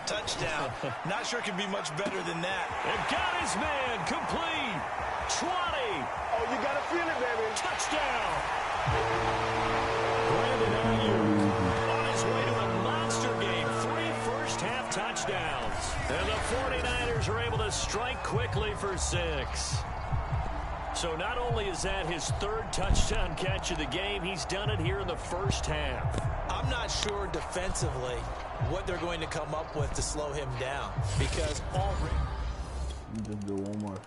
Touchdown. Not sure it could be much better than that. And got his man complete. 20. Oh, you got to feel it, baby. Touchdown. Brandon Ayuk on his way to a monster game. 3 first-half touchdowns. And the 49ers are able to strike quickly for 6. So not only is that his 3rd touchdown catch of the game, he's done it here in the first half. I'm not sure defensively what they're going to come up with to slow him down, because already... Just do one more.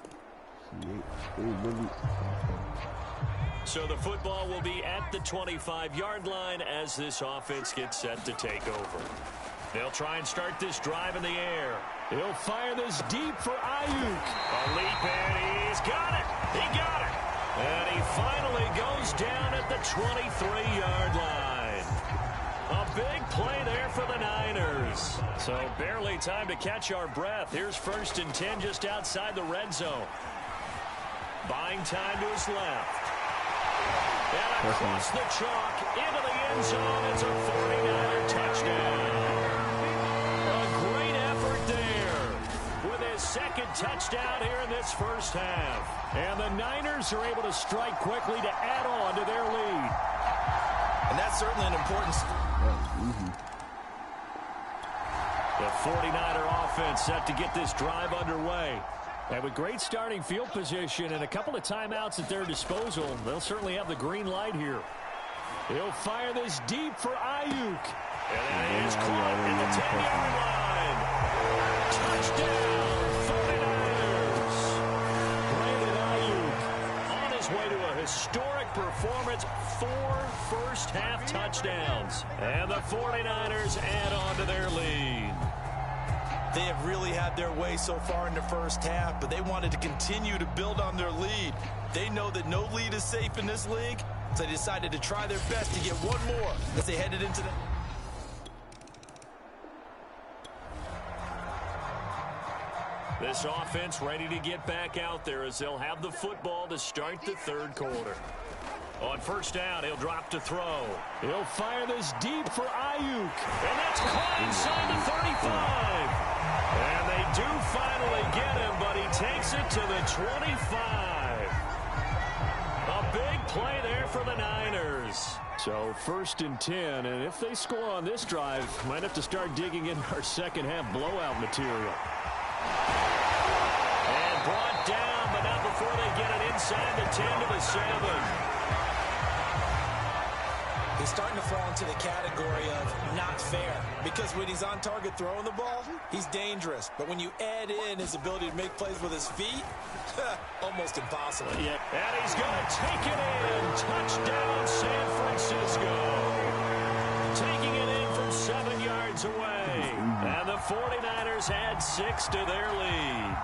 So the football will be at the 25-yard line as this offense gets set to take over. They'll try and start this drive in the air. He'll fire this deep for Ayuk. A leap, and he's got it. He got it. And he finally goes down at the 23-yard line. A big play there for the Niners. So barely time to catch our breath. Here's 1st and 10 just outside the red zone. Buying time to his left. And across the chalk into the end zone. It's a 49er touchdown. A great effort there with his 2nd touchdown here in this first half. And the Niners are able to strike quickly to add on to their lead. And that's certainly an important... The 49er offense set to get this drive underway. And with great starting field position and a couple of timeouts at their disposal, they'll certainly have the green light here. He'll fire this deep for Ayuk. And that is caught in the 10-yard line. Touchdown, 49ers. Brandon Ayuk on his way to a historic performance. 4 first-half touchdowns. And the 49ers add on to their lead. They have really had their way so far in the first half, but they wanted to continue to build on their lead. They know that no lead is safe in this league, so they decided to try their best to get one more as they headed into the... This offense ready to get back out there as they'll have the football to start the 3rd quarter. On 1st down, he'll drop to throw. He'll fire this deep for Ayuk. And that's caught inside the 35. And they do finally get him, but he takes it to the 25. A big play there for the Niners. So 1st and 10, and if they score on this drive, might have to start digging in our second half blowout material. And brought down, but not before they get it inside the 10 to the 7. He's starting to fall into the category of not fair, because when he's on target throwing the ball, he's dangerous. But when you add in his ability to make plays with his feet, almost impossible. Yep. And he's going to take it in. Touchdown, San Francisco. Taking it in from 7 yards away. And the 49ers add 6 to their lead.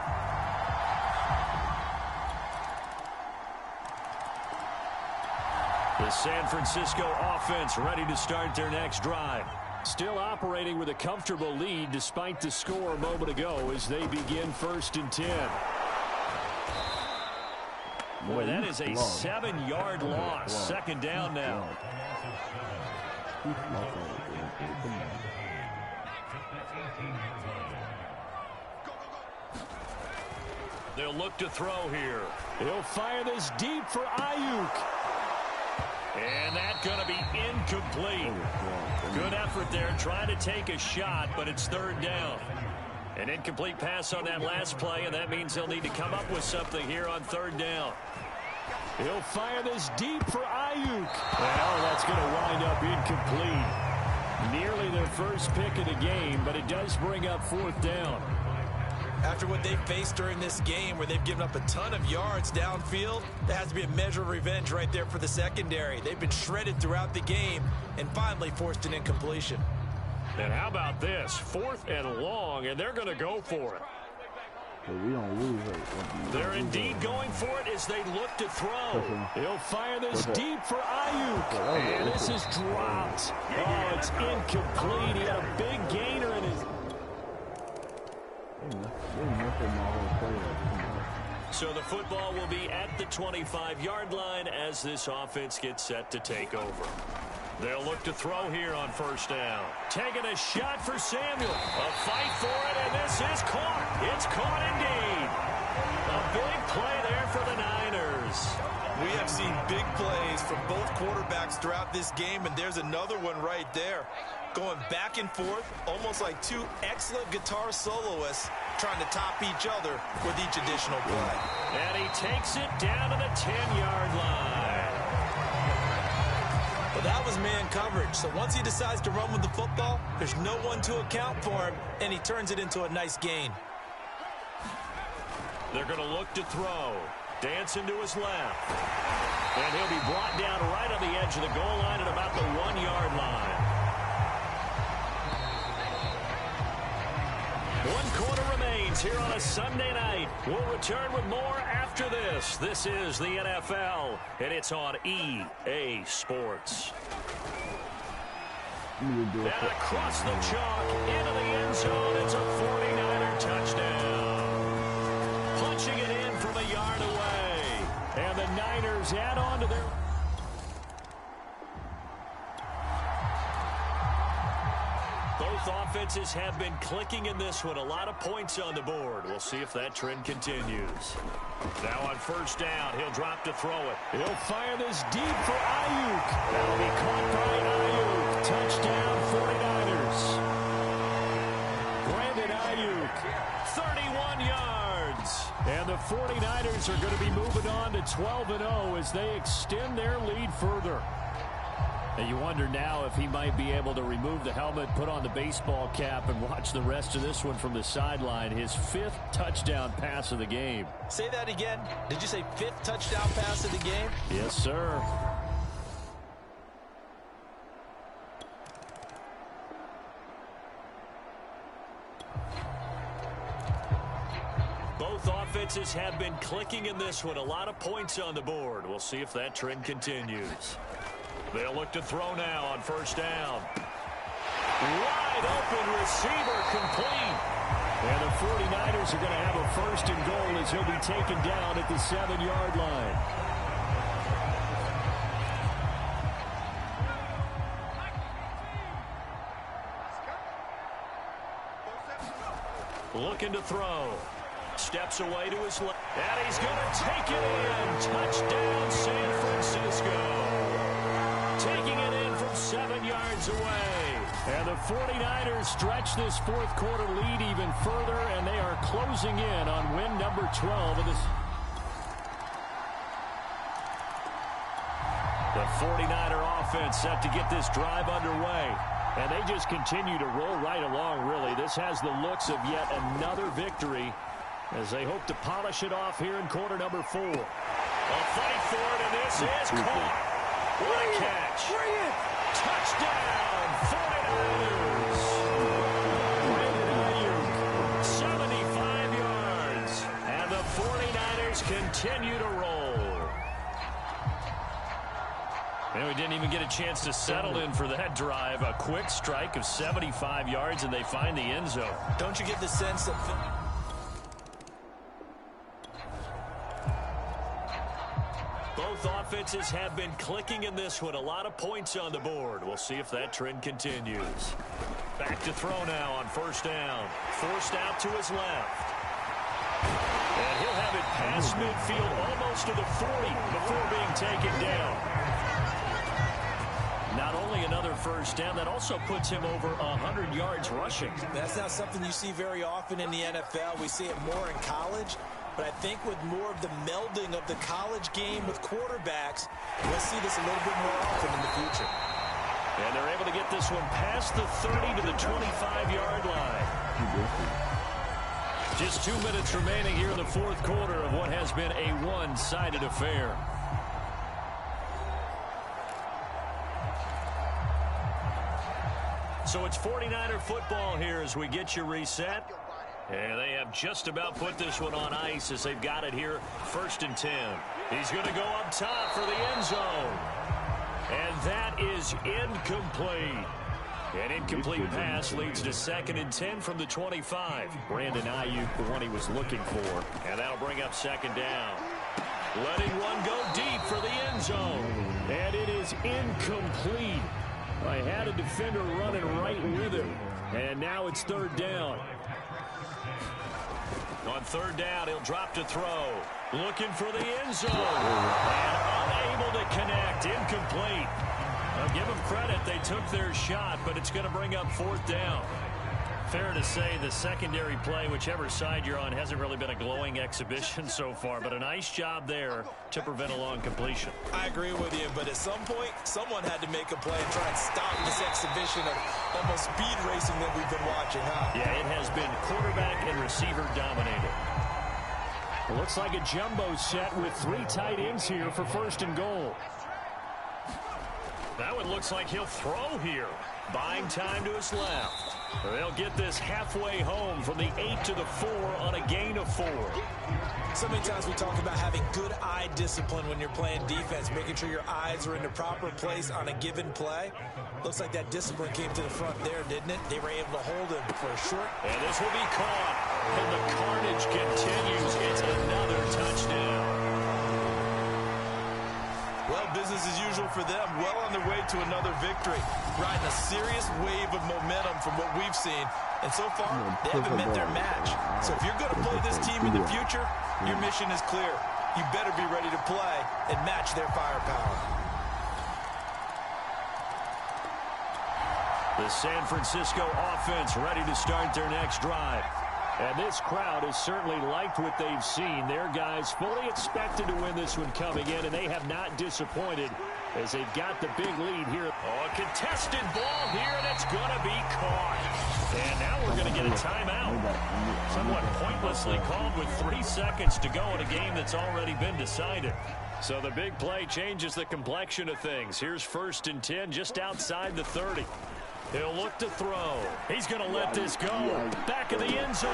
The San Francisco offense ready to start their next drive. Still operating with a comfortable lead despite the score a moment ago as they begin 1st and 10. Boy, that is a 7-yard loss. 2nd down now. They'll look to throw here. He'll fire this deep for Ayuk. And that's going to be incomplete. Good effort there, trying to take a shot, but it's 3rd down. An incomplete pass on that last play, and that means they'll need to come up with something here on 3rd down. He'll fire this deep for Ayuk. Well, that's going to wind up incomplete. Nearly their first pick of the game, but it does bring up 4th down. After what they've faced during this game, where they've given up a ton of yards downfield, there has to be a measure of revenge right there for the secondary. They've been shredded throughout the game and finally forced an incompletion. And how about this? 4th and long, and they're going to go for it. We don't lose it. They're indeed going for it as they look to throw. He'll fire this deep for Ayuk. And this is dropped. Oh, it's incomplete. He had a big gainer in his... So the football will be at the 25-yard line as this offense gets set to take over. They'll look to throw here on first down. Taking a shot for Samuel. A fight for it, and this is caught. It's caught indeed. A big play there for the Niners. We have seen big plays from both quarterbacks throughout this game, and there's another one right there. Going back and forth, almost like two excellent guitar soloists trying to top each other with each additional play. And he takes it down to the 10-yard line. But that was man coverage, so once he decides to run with the football, there's no one to account for him, and he turns it into a nice gain. They're going to look to throw. Dancing to his left. And he'll be brought down right on the edge of the goal line at about the 1-yard line. 1 quarter remains here on a Sunday night. We'll return with more after this. This is the NFL, and it's on EA Sports. And across the chalk, into the end zone, it's a 49er touchdown. Punching it in from a yard away. And the Niners add on to their... Both offenses have been clicking in this one. A lot of points on the board. We'll see if that trend continues. Now on first down, he'll drop to throw it. He'll fire this deep for Ayuk. That'll be caught by Ayuk. Touchdown 49ers. Brandon Ayuk, 31 yards. And the 49ers are going to be moving on to 12-0 as they extend their lead further. And you wonder now if he might be able to remove the helmet, put on the baseball cap, and watch the rest of this one from the sideline. His 5th touchdown pass of the game. Say that again. Did you say 5th touchdown pass of the game? Yes, sir. Both offenses have been clicking in this one. A lot of points on the board. We'll see if that trend continues. They'll look to throw now on first down. Wide open receiver complete. And the 49ers are going to have a first and goal as he'll be taken down at the 7-yard line. Looking to throw. Steps away to his left. And he's going to take it in. Touchdown San Francisco. Taking it in from 7 yards away. And the 49ers stretch this 4th quarter lead even further, and they are closing in on win number 12 of this. The 49er offense set to get this drive underway. And they just continue to roll right along, really. This has the looks of yet another victory as they hope to polish it off here in quarter number 4. A fight for it, and this is caught. What a catch. Touchdown, 49ers. Brandon Ayuk, 75 yards. And the 49ers continue to roll. And we didn't even get a chance to settle in for that drive. A quick strike of 75 yards, and they find the end zone. Don't you get the sense that... Both offenses have been clicking in this one. A lot of points on the board. We'll see if that trend continues. Back to throw now on first down. Forced out to his left. And he'll have it past midfield almost to the 40 before being taken down. Not only another first down, that also puts him over 100 yards rushing. That's not something you see very often in the NFL. We see it more in college. But I think with more of the melding of the college game with quarterbacks, we'll see this a little bit more often in the future. And they're able to get this one past the 30 to the 25-yard line. Just 2 minutes remaining here in the 4th quarter of what has been a one-sided affair. So it's 49er football here as we get you reset. And they have just about put this one on ice as they've got it here, 1st and 10. He's going to go up top for the end zone. And that is incomplete. An incomplete pass leads to 2nd and 10 from the 25. Brandon Ayuk, the one he was looking for. And that'll bring up 2nd down. Letting one go deep for the end zone. And it is incomplete. I had a defender running right with him, and now it's third down. On third down, he'll drop to throw. Looking for the end zone. And unable to connect. Incomplete. I'll give them credit. They took their shot, but it's going to bring up fourth down. Fair to say the secondary play, whichever side you're on, hasn't really been a glowing exhibition so far, but a nice job there to prevent a long completion. I agree with you, but at some point, someone had to make a play and try and stop this exhibition of almost speed racing that we've been watching, huh? Yeah, it has been quarterback and receiver dominated. It looks like a jumbo set with 3 tight ends here for first and goal. That one looks like he'll throw here. Buying time to his left. They'll get this halfway home from the 8 to the 4 on a gain of 4. So many times we talk about having good eye discipline when you're playing defense, making sure your eyes are in the proper place on a given play. Looks like that discipline came to the front there, didn't it? They were able to hold him for a short. And this will be caught. And the carnage continues. It's another touchdown. Well, business as usual for them. Well on their way to another victory. Riding a serious wave of momentum from what we've seen. And so far, they haven't met their match. So if you're going to play this team in the future, your mission is clear. You better be ready to play and match their firepower. The San Francisco offense ready to start their next drive. And this crowd has certainly liked what they've seen. Their guys fully expected to win this one coming in, and they have not disappointed as they've got the big lead here. Oh, a contested ball here, and it's going to be caught. And now we're going to get a timeout. Somewhat pointlessly called with 3 seconds to go in a game that's already been decided. So the big play changes the complexion of things. Here's first and 10 just outside the 30. He'll look to throw. He's going to let this go. Back of the end zone.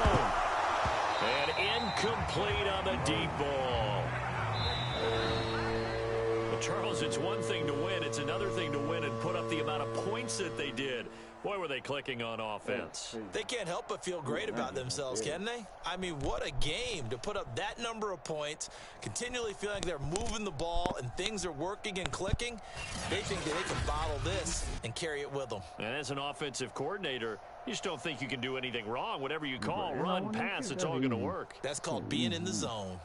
And incomplete on the deep ball. Well, Charles, it's one thing to win. It's another thing to win and put up the amount of points that they did. Boy, were they clicking on offense. They can't help but feel great about themselves, can they? I mean, what a game to put up that number of points, continually feeling like they're moving the ball and things are working and clicking. They think that they can bottle this and carry it with them. And as an offensive coordinator, you just don't think you can do anything wrong. Whatever you call, run, pass, it's all going to work. That's called being in the zone.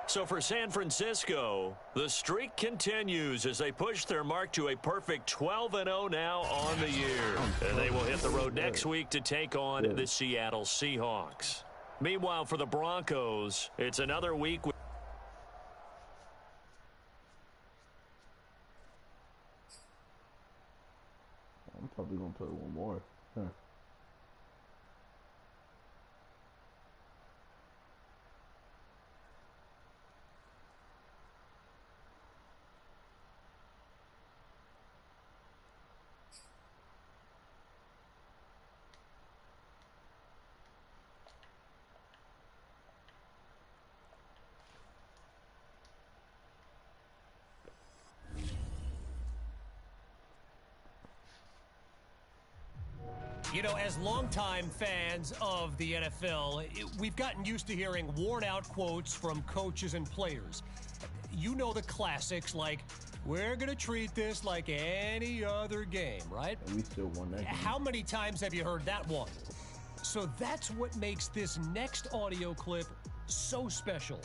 So for San Francisco, the streak continues as they push their mark to a perfect 12-0 now on the year. And they will hit the road next week to take on the Seattle Seahawks. Meanwhile, for the Broncos, it's another week with I'm probably going to play one more. Huh. You know, as longtime fans of the NFL, we've gotten used to hearing worn-out quotes from coaches and players. You know the classics like, we're going to treat this like any other game, right? And we still won that game. How many times have you heard that one? So that's what makes this next audio clip so special.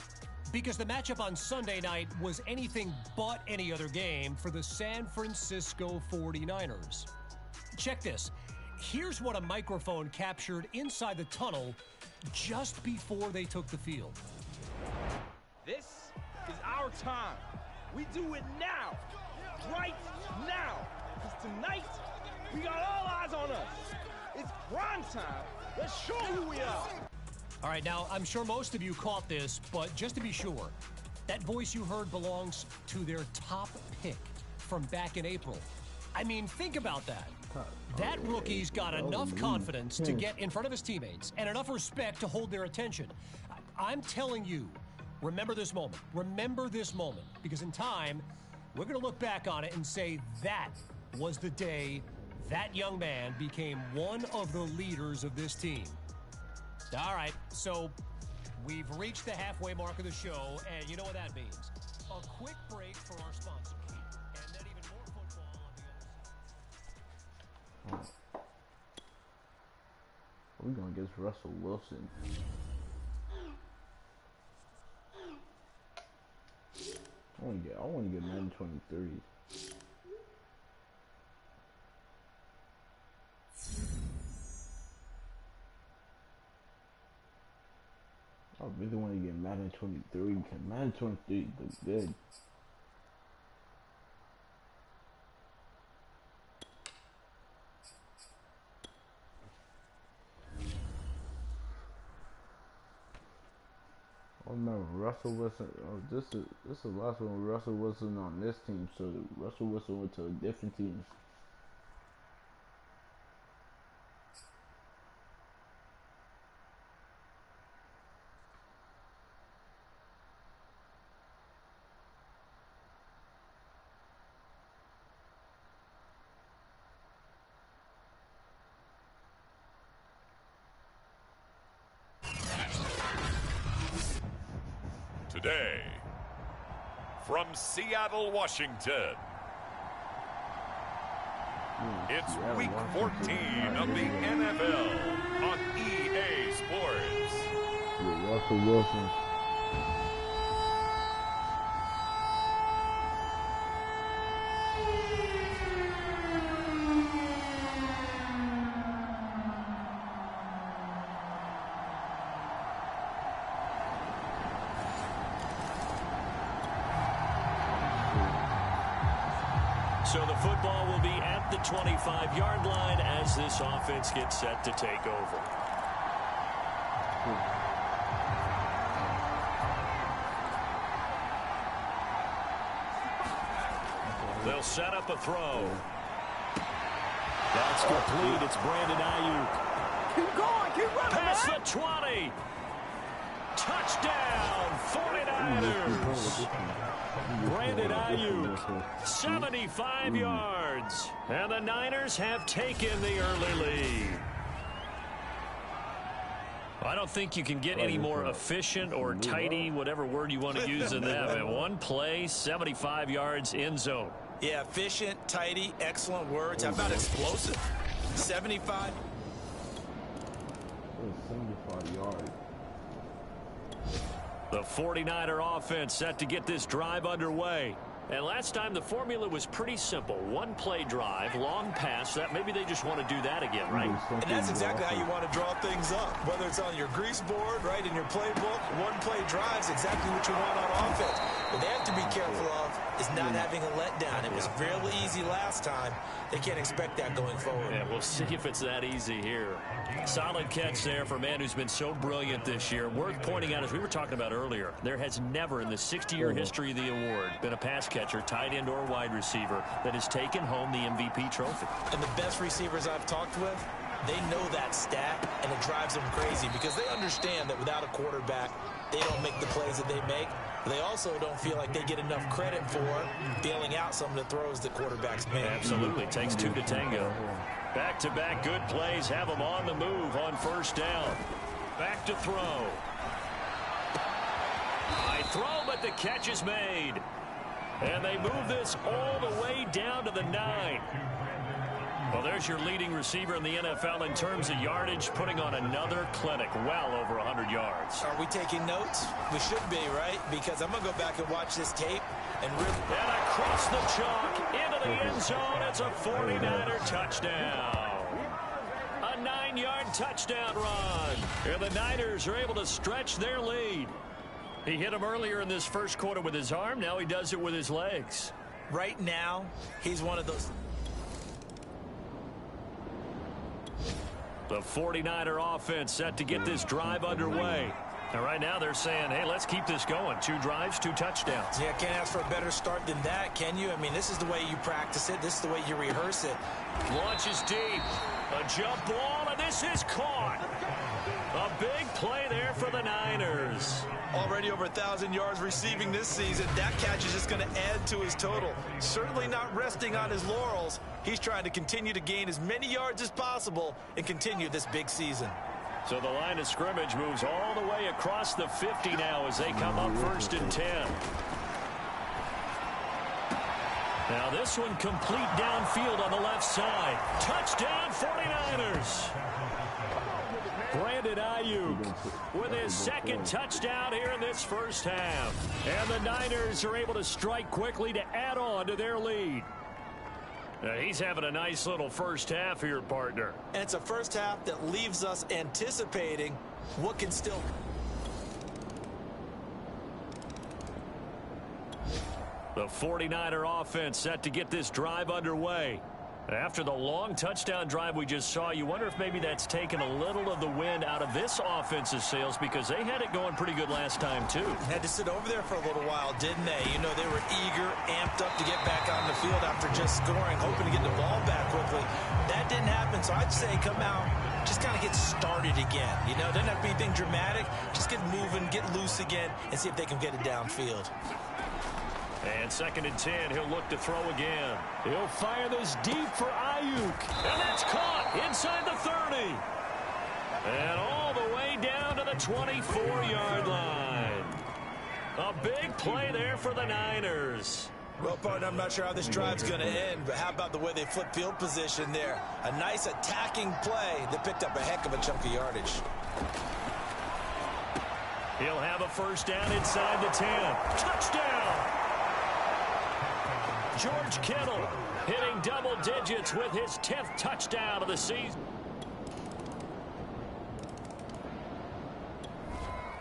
Because the matchup on Sunday night was anything but any other game for the San Francisco 49ers. Check this. Here's what a microphone captured inside the tunnel just before they took the field. This is our time. We do it now. Right now. Because tonight, we got all eyes on us. It's prime time. Let's show who we are. All right, now, I'm sure most of you caught this, but just to be sure, that voice you heard belongs to their top pick from back in April. I mean, think about that. That rookie's got enough confidence to get in front of his teammates and enough respect to hold their attention. I'm telling you, remember this moment. Remember this moment. Because in time, we're going to look back on it and say that was the day that young man became one of the leaders of this team. All right, so we've reached the halfway mark of the show, and you know what that means. A quick break for our sponsor. And then even more football. We're going against Russell Wilson. I want to get Madden 23. I really want to get Madden 23 because Madden 23 looks good. I remember Russell Wilson. This is the last one with Russell Wilson on this team. So Russell Wilson went to a different team. Today, from Seattle, Washington, it's Week 14 of the NFL on EA Sports. Yeah, Russell Wilson. So the football will be at the 25-yard line as this offense gets set to take over. They'll set up a throw. That's complete. It's Brandon Ayuk. Keep going, keep running, Past man. the 20. Touchdown, 49ers. Brandon Ayuk, 75 yards. And the Niners have taken the early lead. I don't think you can get any more efficient or tidy, whatever word you want to use in that. One play, 75 yards, end zone. Yeah, efficient, tidy, excellent words. How about explosive? 75. 75 yards. The 49er offense set to get this drive underway. And last time the formula was pretty simple. One play drive, long pass. That maybe they just want to do that again, right? And that's exactly how you want to draw things up. Whether it's on your grease board, right, in your playbook, one play drives exactly what you want on offense. What they have to be careful of is not having a letdown. It was really easy last time. They can't expect that going forward. Yeah, we'll see if it's that easy here. Solid catch there for a man who's been so brilliant this year. Worth pointing out, as we were talking about earlier, there has never in the 60-year history of the award been a pass catcher, tight end, or wide receiver that has taken home the MVP trophy. And the best receivers I've talked with, they know that stat, and it drives them crazy because they understand that without a quarterback, they don't make the plays that they make. They also don't feel like they get enough credit for bailing out some of the throws that quarterbacks make. Absolutely. Takes two to tango. Back-to-back good plays have them on the move on first down. Back to throw. High throw, but the catch is made. And they move this all the way down to the 9. Well, there's your leading receiver in the NFL in terms of yardage, putting on another clinic, well over 100 yards. Are we taking notes? We should be, right? Because I'm going to go back and watch this tape and really... And across the chalk, into the end zone, it's a 49er touchdown. A 9-yard touchdown run. And the Niners are able to stretch their lead. He hit him earlier in this first quarter with his arm. Now he does it with his legs. Right now, he's one of those... The 49er offense set to get this drive underway. And right now they're saying, hey, let's keep this going. 2 drives, 2 touchdowns. Yeah, can't ask for a better start than that, can you? I mean, this is the way you practice it. This is the way you rehearse it. Launches deep. A jump ball, and this is caught. A big play there for the Niners. Already over 1,000 yards receiving this season. That catch is just going to add to his total. Certainly not resting on his laurels. He's trying to continue to gain as many yards as possible and continue this big season. So the line of scrimmage moves all the way across the 50 now as they come up 1st and 10. Now this one complete downfield on the left side. Touchdown 49ers. Brandon Ayuk with his second touchdown here in this first half. And the Niners are able to strike quickly to add on to their lead. He's having a nice little first half here, partner. And it's a first half that leaves us anticipating what can still... The 49er offense set to get this drive underway. After the long touchdown drive we just saw, you wonder if maybe that's taken a little of the wind out of this offense's sails, because they had it going pretty good last time, too. Had to sit over there for a little while, didn't they? You know, they were eager, amped up to get back on the field after just scoring, hoping to get the ball back quickly. That didn't happen, so I'd say come out, just kind of get started again. You know, doesn't have to be anything dramatic. Just get moving, get loose again, and see if they can get it downfield. And 2nd and 10, he'll look to throw again. He'll fire this deep for Ayuk. And that's caught inside the 30. And all the way down to the 24-yard line. A big play there for the Niners. Well, partner, I'm not sure how this drive's going to end, but how about the way they flip field position there? A nice attacking play that picked up a heck of a chunk of yardage. He'll have a first down inside the 10. Touchdown! George Kittle hitting double digits with his 10th touchdown of the season.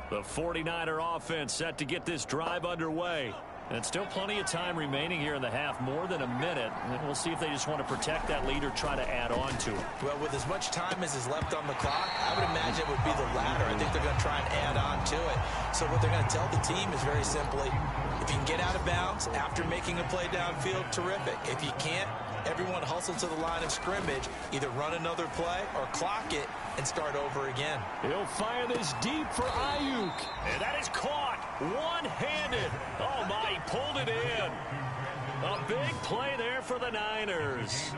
The 49er offense set to get this drive underway. And still plenty of time remaining here in the half, more than a minute. And we'll see if they just want to protect that lead or try to add on to it. Well, with as much time as is left on the clock, I would imagine it would be the latter. I think they're going to try and add on to it. So what they're going to tell the team is very simply, if you can get out of bounds after making a play downfield, terrific. If you can't, everyone hustle to the line of scrimmage, either run another play or clock it and start over again. He'll fire this deep for Ayuk. And that is caught one-handed. Oh, my, he pulled it in. A big play there for the Niners.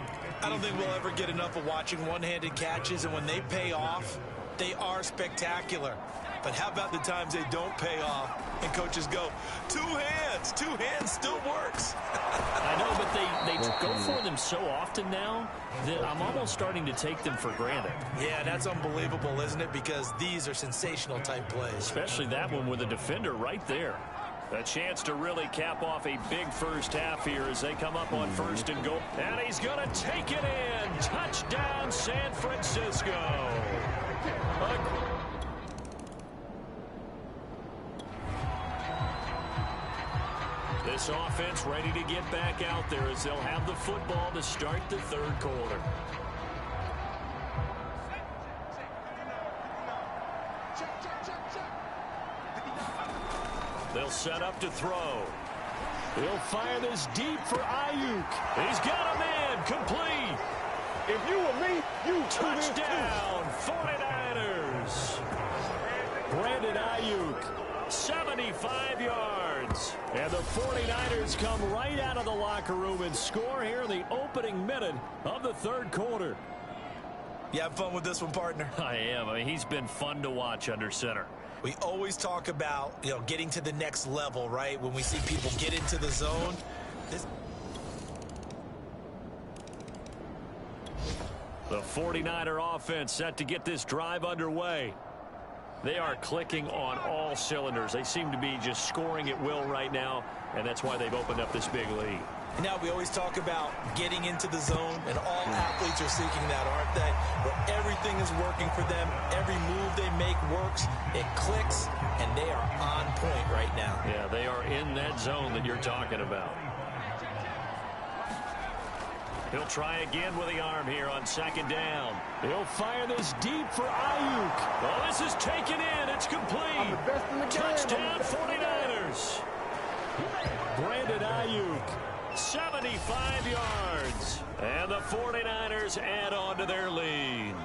I don't think we'll ever get enough of watching one-handed catches, and when they pay off, they are spectacular. But how about the times they don't pay off and coaches go, two hands still works. I know, but they go for them so often now that I'm almost starting to take them for granted. Yeah, that's unbelievable, isn't it? Because these are sensational type plays. Especially that one with a defender right there. A chance to really cap off a big first half here as they come up on 1st and goal. And he's going to take it in. Touchdown, San Francisco. This offense ready to get back out there as they'll have the football to start the 3rd quarter. They'll set up to throw. He'll fire this deep for Ayuk. He's got a man complete. If you were me, you touchdown 49ers. Brandon Ayuk, 75 yards. And the 49ers come right out of the locker room and score here in the opening minute of the 3rd quarter. You have fun with this one, partner? I am. I mean, he's been fun to watch under center. We always talk about, you know, getting to the next level, right? When we see people get into the zone. The 49er offense set to get this drive underway. They are clicking on all cylinders. They seem to be just scoring at will right now, and that's why they've opened up this big lead. Now, we always talk about getting into the zone, and all athletes are seeking that, aren't they? Where everything is working for them, every move they make works, it clicks, and they are on point right now. Yeah, they are in that zone that you're talking about. He'll try again with the arm here on 2nd down. He'll fire this deep for Ayuk. Oh, this is taken in. It's complete. Touchdown 49ers. Brandon Ayuk, 75 yards. And the 49ers add on to their lead.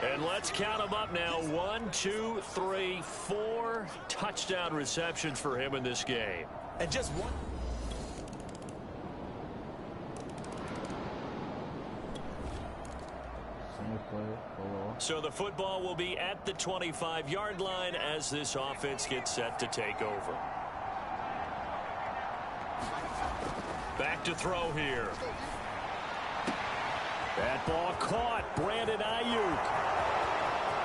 And let's count them up now. 1, 2, 3, 4 touchdown receptions for him in this game. And just one. So the football will be at the 25-yard line as this offense gets set to take over. Back to throw here. That ball caught. Brandon Ayuk.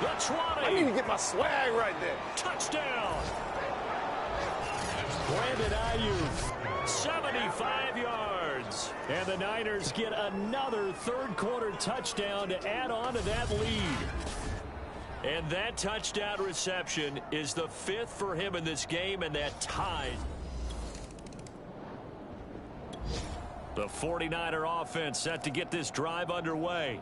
The 20. I need to get my swag right there. Touchdown. Brandon Ayuk, 75 yards. And the Niners get another third-quarter touchdown to add on to that lead. And that touchdown reception is the 5th for him in this game, and that ties. The 49er offense set to get this drive underway.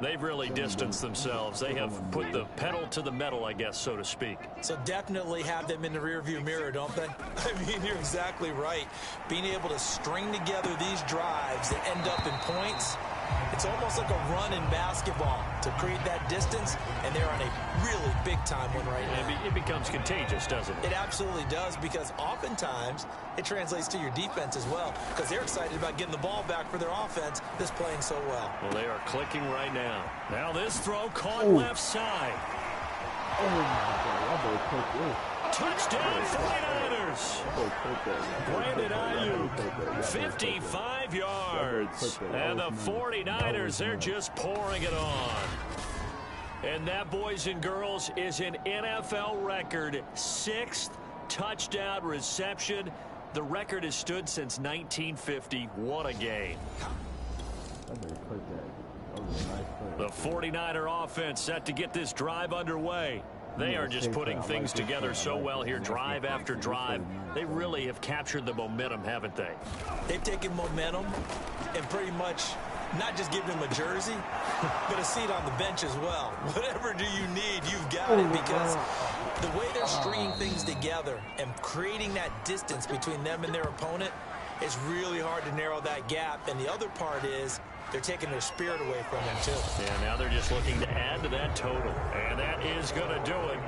They've really distanced themselves. They have put the pedal to the metal, I guess, so to speak. So definitely have them in the rearview mirror, don't they? I mean, you're exactly right. Being able to string together these drives that end up in points, it's almost like a run in basketball to create that distance, and they're on a really big-time one right now. It becomes contagious, doesn't it? It absolutely does, because oftentimes it translates to your defense as well, because they're excited about getting the ball back for their offense that's playing so well. Well, they are clicking right now. Now this throw caught left side. Oh, my God. I better take this. Touchdown 49ers. Brandon Ayuk, 55 yards. And the 49ers, they're just pouring it on. And that, boys and girls, is an NFL record 6th touchdown reception. The record has stood since 1950. What a game. I better click that. That was a nice play. The 49er offense set to get this drive underway. They are just putting things together so well here, drive after drive. They really have captured the momentum, haven't they? They've taken momentum and pretty much not just given them a jersey, but a seat on the bench as well. Whatever do you need, you've got it, because the way they're stringing things together and creating that distance between them and their opponent, it's really hard to narrow that gap. And the other part is they're taking their spirit away from them, too. Yeah, now they're just looking to add to that total. And that is going to do it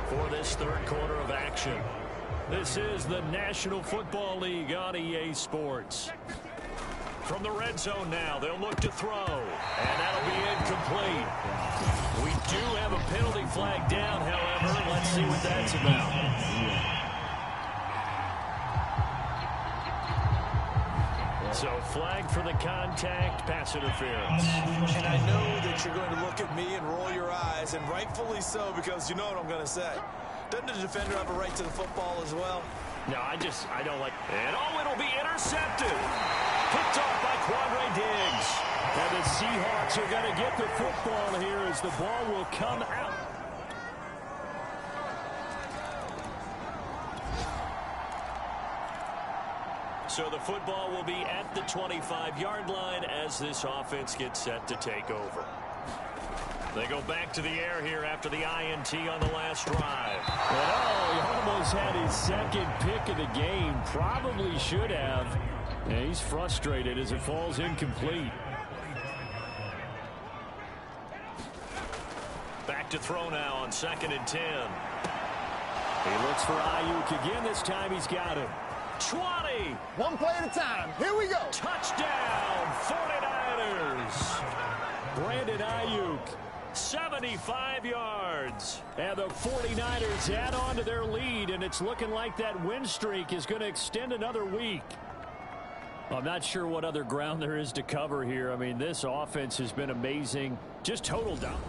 for this third quarter of action. This is the National Football League on EA Sports. From the red zone now, they'll look to throw. And that'll be incomplete. We do have a penalty flag down, however. Let's see what that's about. So flag for the contact, pass interference. And I know that you're going to look at me and roll your eyes, and rightfully so, because you know what I'm going to say. Doesn't the defender have a right to the football as well? No, I don't like. And it'll be intercepted. Picked off by Quandre Diggs. And the Seahawks are going to get the football here as the ball will come out. So the football will be at the 25-yard line as this offense gets set to take over. They go back to the air here after the INT on the last drive. And he almost had his second pick of the game. Probably should have. And he's frustrated as it falls incomplete. Back to throw now on 2nd and 10. He looks for Ayuk again. This time he's got him. 20. One play at a time. Here we go. Touchdown, 49ers. Brandon Ayuk, 75 yards. And the 49ers add on to their lead, and it's looking like that win streak is going to extend another week. I'm not sure what other ground there is to cover here. I mean, this offense has been amazing. Just total down.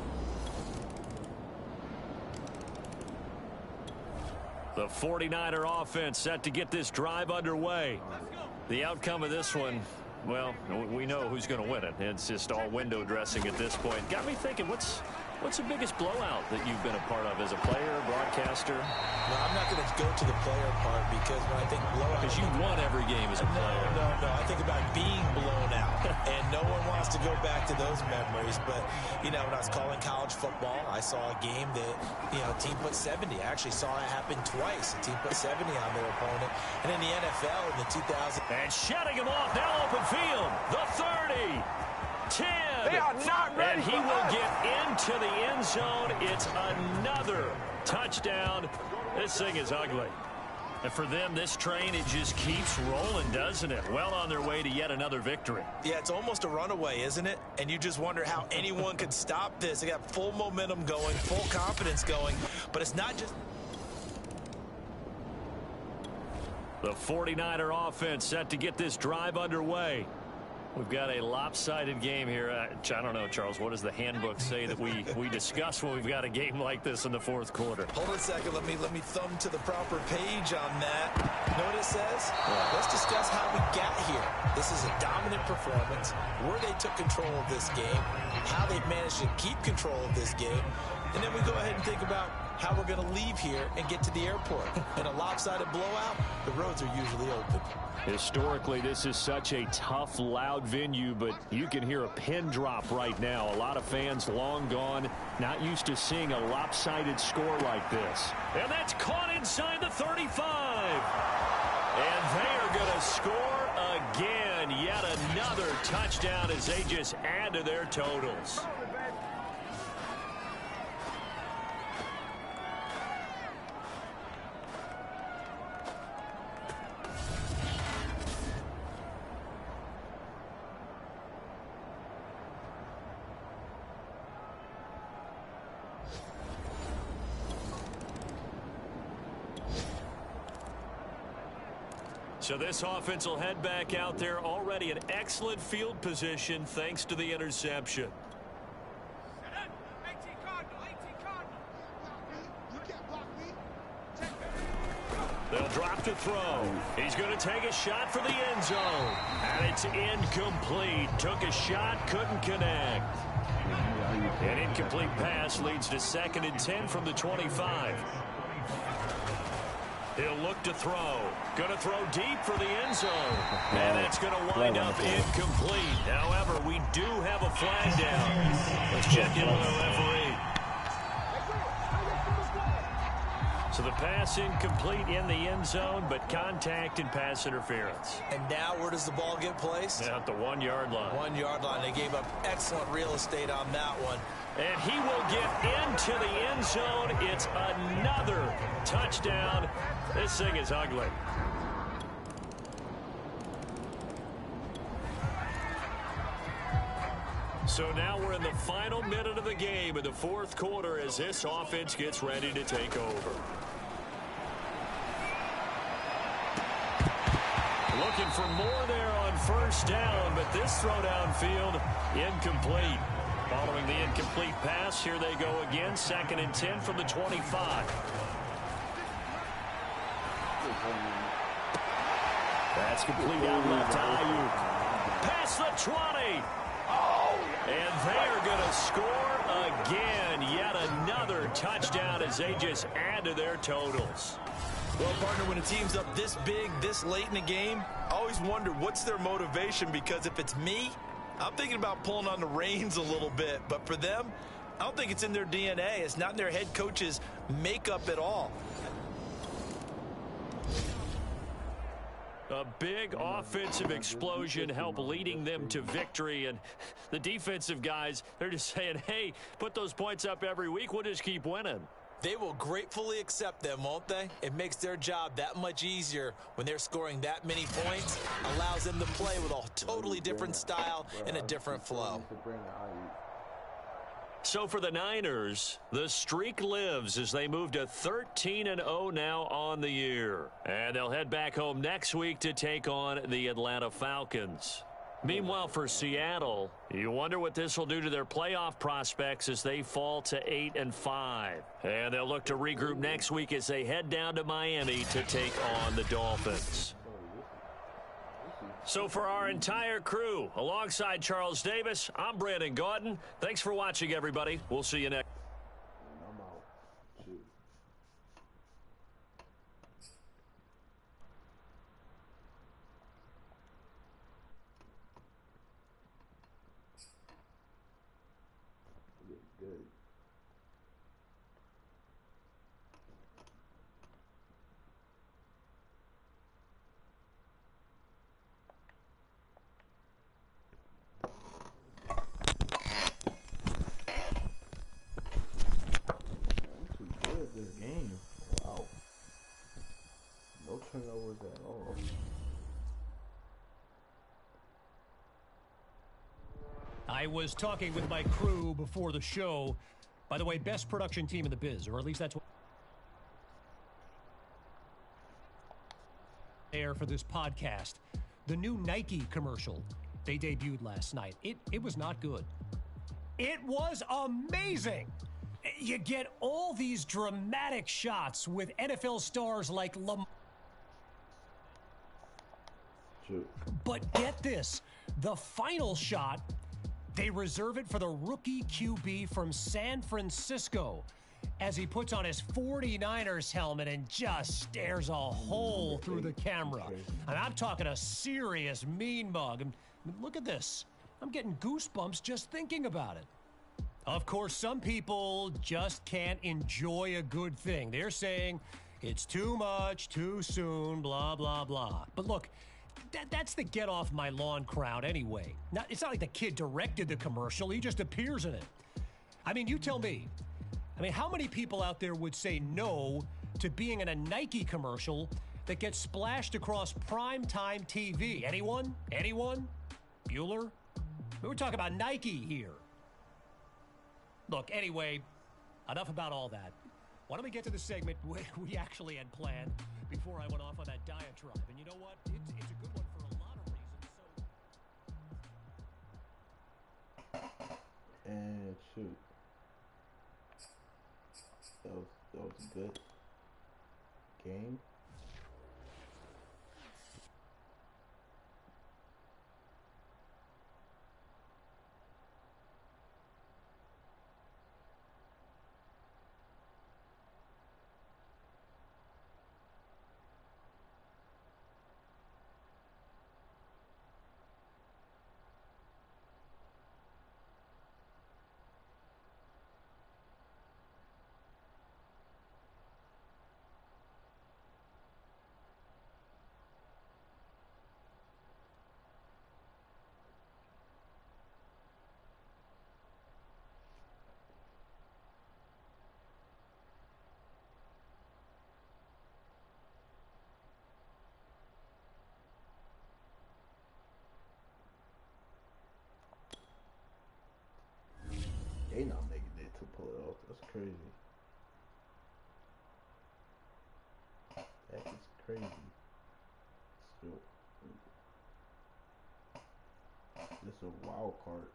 The 49er offense set to get this drive underway. The outcome of this one, well, we know who's going to win it. It's just all window dressing at this point. Got me thinking, what's the biggest blowout that you've been a part of as a player, broadcaster? No, I'm not going to go to the player part, because when I think blowout... Because you've won every game as a player. No. I think about being blown out. And no one wants to go back to those memories. But, you know, when I was calling college football, I saw a game that, you know, a team put 70. I actually saw it happen twice. A team put 70 on their opponent. And in the NFL in the 2000... And shutting him off, now open field. The 30. 10. They are not ready. And he will get into the end zone. It's another touchdown. This thing is ugly. And for them, this train, it just keeps rolling, doesn't it? Well on their way to yet another victory. Yeah, it's almost a runaway, isn't it? And you just wonder how anyone could stop this. They got full momentum going, full confidence going. But it's not just... The 49er offense set to get this drive underway. We've got a lopsided game here. I don't know, Charles. What does the handbook say that we discuss when we've got a game like this in the fourth quarter? Hold on a second. Let me thumb to the proper page on that. You know what it says? Let's discuss how we got here. This is a dominant performance, where they took control of this game, how they've managed to keep control of this game, and then we go ahead and think about how we're going to leave here and get to the airport. In a lopsided blowout, the roads are usually open. Historically, this is such a tough, loud venue, but you can hear a pin drop right now. A lot of fans long gone, not used to seeing a lopsided score like this. And that's caught inside the 35. And they are going to score again. Yet another touchdown as they just add to their totals. So this offense will head back out there, already an excellent field position thanks to the interception. They'll drop to throw. He's going to take a shot for the end zone. And it's incomplete. Took a shot, couldn't connect. An incomplete pass leads to 2nd and 10 from the 25. He'll look to throw. Going to throw deep for the end zone. And that's going to wind up incomplete. However, we do have a flag down. Let's check in with the referee. So the pass incomplete in the end zone, but contact and pass interference. And now where does the ball get placed? At the 1 yard line. 1 yard line. They gave up excellent real estate on that one. And he will get into the end zone. It's another touchdown. This thing is ugly. So now we're in the final minute of the game in the fourth quarter as this offense gets ready to take over. Looking for more there on first down, but this throw downfield incomplete. Following the incomplete pass, here they go again. 2nd and 10 from the 25. That's complete out left to Ayuk. Past the 20. And they're going to score again. Yet another touchdown as they just add to their totals. Well, partner, when a team's up this big, this late in the game, I always wonder what's their motivation, because if it's me, I'm thinking about pulling on the reins a little bit. But for them, I don't think it's in their DNA. It's not in their head coach's makeup at all. A big offensive explosion helped leading them to victory. And the defensive guys, they're just saying, hey, put those points up every week. We'll just keep winning. They will gratefully accept them, won't they? It makes their job that much easier when they're scoring that many points. Allows them to play with a totally different style and a different flow. So for the Niners, the streak lives as they move to 13-0 now on the year. And they'll head back home next week to take on the Atlanta Falcons. Meanwhile, for Seattle, you wonder what this will do to their playoff prospects as they fall to 8-5. And they'll look to regroup next week as they head down to Miami to take on the Dolphins. So for our entire crew, alongside Charles Davis, I'm Brandon Gaudin. Thanks for watching, everybody. We'll see you next. Turnovers at all. I was talking with my crew before the show. By the way, best production team in the biz, or at least that's what Air for this podcast. The new Nike commercial they debuted last night. It was not good. It was amazing. You get all these dramatic shots with NFL stars like Lamar. But get this, the final shot, they reserve it for the rookie QB from San Francisco as he puts on his 49ers helmet and just stares a hole through the camera. And I'm talking a serious mean mug. And look at this. I'm getting goosebumps just thinking about it. Of course, some people just can't enjoy a good thing. They're saying it's too much, too soon, blah, blah, blah. But look, that's the get off my lawn crowd anyway. Now, it's not like the kid directed the commercial. He just appears in it. I mean, you tell me. I mean, how many people out there would say no to being in a Nike commercial that gets splashed across primetime TV? Anyone? Anyone? Bueller? We're talking about Nike here. Look, anyway, enough about all that. Why don't we get to the segment we actually had planned before I went off on that diatribe? And you know what? It's a good one for a lot of reasons. And shoot. That was a good game. They not making it to pull it off. That's crazy. That is crazy. Still, this is a wild card.